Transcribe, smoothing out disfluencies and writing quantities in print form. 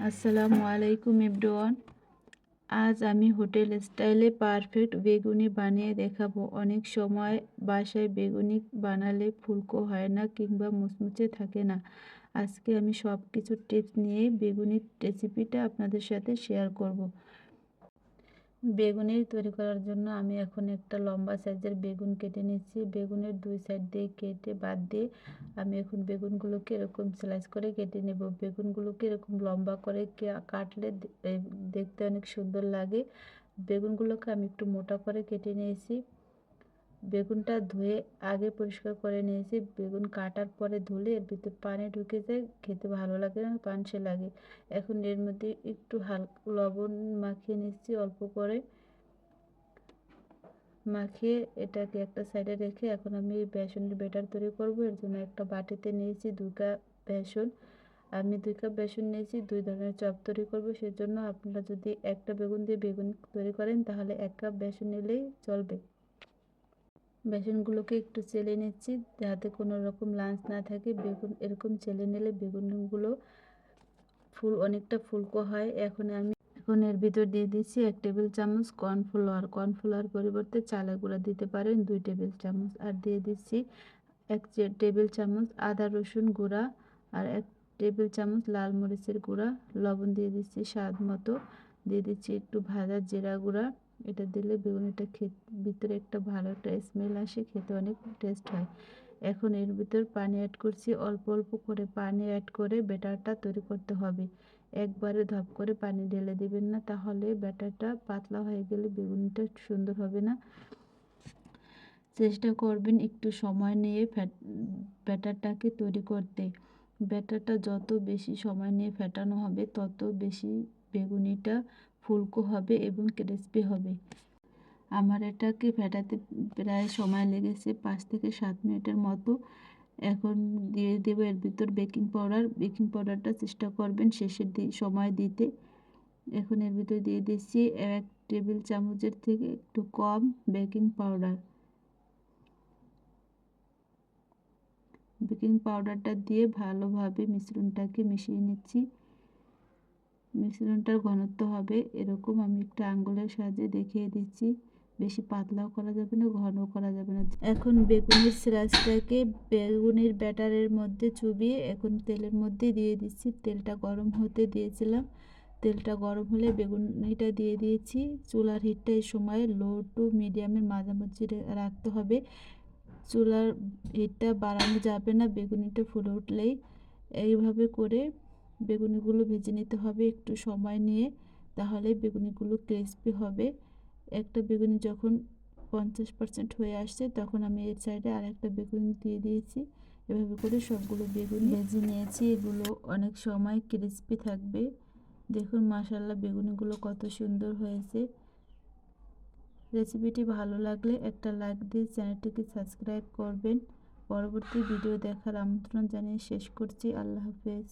আসসালামু আলাইকুম এভরিওয়ান। আজ আমি হোটেল স্টাইলে পারফেক্ট বেগুনি বানিয়ে দেখাবো। অনেক সময় বাসায় বেগুনি বানালে ফুলকো হয় না কিংবা মুচমুচে থাকে না। আজকে আমি সব কিছু টিপস নিয়ে বেগুনির রেসিপিটা আপনাদের সাথে শেয়ার করব। বেগুনি তৈরি করার জন্য আমি এখন একটা লম্বা সাইজের বেগুন কেটে নিচ্ছি। বেগুনের দুই সাইড দিয়ে কেটে বাদ দিয়ে আমি এখন বেগুনগুলোকে এরকম স্লাইস করে কেটে নেব। বেগুনগুলোকে এরকম লম্বা করে কাটলে দেখতে অনেক সুন্দর লাগে। বেগুনগুলোকে আমি একটু মোটা করে কেটে নিয়েছি। বেগুনটা ধুয়ে আগে পরিষ্কার করে নিয়েছি। বেগুন কাটার পরে ধুলে এর ভিতর পানি ঢুকে যায়, খেতে ভালো লাগে না, পানসে লাগে। এখন এর মধ্যে একটু হালকা লবণ মাখিয়ে নিচ্ছি অল্প করে। মাখিয়ে এটাকে একটা সাইডে রেখে এখন আমি বেসনের ব্যাটার তৈরি করব। এর জন্য একটা বাটিতে নিয়েছি 2 কাপ বেসন। আমি 2 কাপ বেসন নিয়েছি, 2 ধরনের চপ তৈরি করব। সেজন্য আপনারা যদি একটা বেগুন দিয়ে বেগুন তৈরি করেন তাহলে 1 কাপ বেসন নিলেই চলবে। বেসনগুলোকে একটু চেলে নিচ্ছি যাতে কোনো রকম লাঞ্চ না থাকে। বেগুন এরকম চেলে নিলে বেগুনগুলো অনেকটা ফুলকো হয়। এখন এর ভিতর দিয়ে দিচ্ছি 1 টেবিল চামচ কর্নফ্লাওয়ার। কর্নফ্লাওয়ার পরিবর্তে চালের গুঁড়া দিতে পারেন 2 টেবিল চামচ। আর দিয়ে দিচ্ছি 1 টেবিল চামচ আদা রসুন গুঁড়া আর 1 টেবিল চামচ লাল মরিচের গুঁড়া। লবণ দিয়ে দিচ্ছি স্বাদ মতো। দিয়ে দিচ্ছি একটু ভাজা জিরা গুঁড়া। এটা দিলে বেগুনিটা ভিতরে একটা ভালো একটা স্মেল আসে, খেতে অনেক টেস্ট হয়। এখন এর ভিতর পানি অ্যাড করছি, অল্প অল্প করে পানি অ্যাড করে ব্যাটারটা তৈরি করতে হবে। একবারে ধপ করে পানি ঢেলে দিবেন না, তাহলে ব্যাটারটা পাতলা হয়ে গেলে বেগুনিটা সুন্দর হবে না। চেষ্টা করবেন একটু সময় নিয়ে ব্যাটারটাকে তৈরি করতে। ব্যাটারটা যত বেশি সময় নিয়ে ফেটানো হবে তত বেশি বেগুনিটা ফুলকো হবে এবং ক্রিস্পি হবে। আমার এটাকে ফেটাতে প্রায় সময় লেগেছে 5 থেকে 7 মিনিটের মতো। এখন দিয়ে দেবো এর ভিতর বেকিং পাউডার। বেকিং পাউডারটা চেষ্টা করবেন শেষের সময় দিতে। এখন এর ভিতরে দিয়ে দিচ্ছি 1 টেবিল চামচের থেকে একটু কম বেকিং পাউডার। বেকিং পাউডারটা দিয়ে ভালোভাবে মিশ্রণটাকে মিশিয়ে নিচ্ছি। মিশ্রণটার ঘনত্ব হবে এরকম, আমি একটা আঙ্গুলের সাহায্যে দেখিয়ে দিচ্ছি। বেশি পাতলাও করা যাবে না, ঘনও করা যাবে না। এখন বেগুনের স্লাইসটাকে বেগুনের ব্যাটারের মধ্যে চুবিয়ে এখন তেলের মধ্যে দিয়ে দিচ্ছি। তেলটা গরম হতে দিয়েছিলাম। তেলটা গরম হলে বেগুনিটা দিয়ে দিয়েছি। চুলার হিটটা এই সময় লো টু মিডিয়ামের মাঝামাঝি রাখতে হবে। চুলার হিটটা বাড়ানো যাবে না, বেগুনিটা ফুলে উঠলেই। এইভাবে করে বেগুনিগুলো ভেজে নিতে হবে একটু সময় নিয়ে, তাহলে বেগুনিগুলো ক্রিস্পি হবে। একটা বেগুনি যখন 50% হয়ে আসছে তখন আমি এর সাইডে আর একটা বেগুনি দিয়ে দিয়েছি। এভাবে করে সবগুলো বেগুনি ভেজে নিয়েছি। এগুলো অনেক সময় ক্রিস্পি থাকবে। দেখুন মাশাআল্লাহ বেগুনিগুলো কত সুন্দর হয়েছে। রেসিপিটি ভালো লাগলে একটা লাইক দিয়ে চ্যানেলটিকে সাবস্ক্রাইব করবেন। পরবর্তী ভিডিও দেখার আমন্ত্রণ জানিয়ে শেষ করছি। আল্লাহ হাফেজ।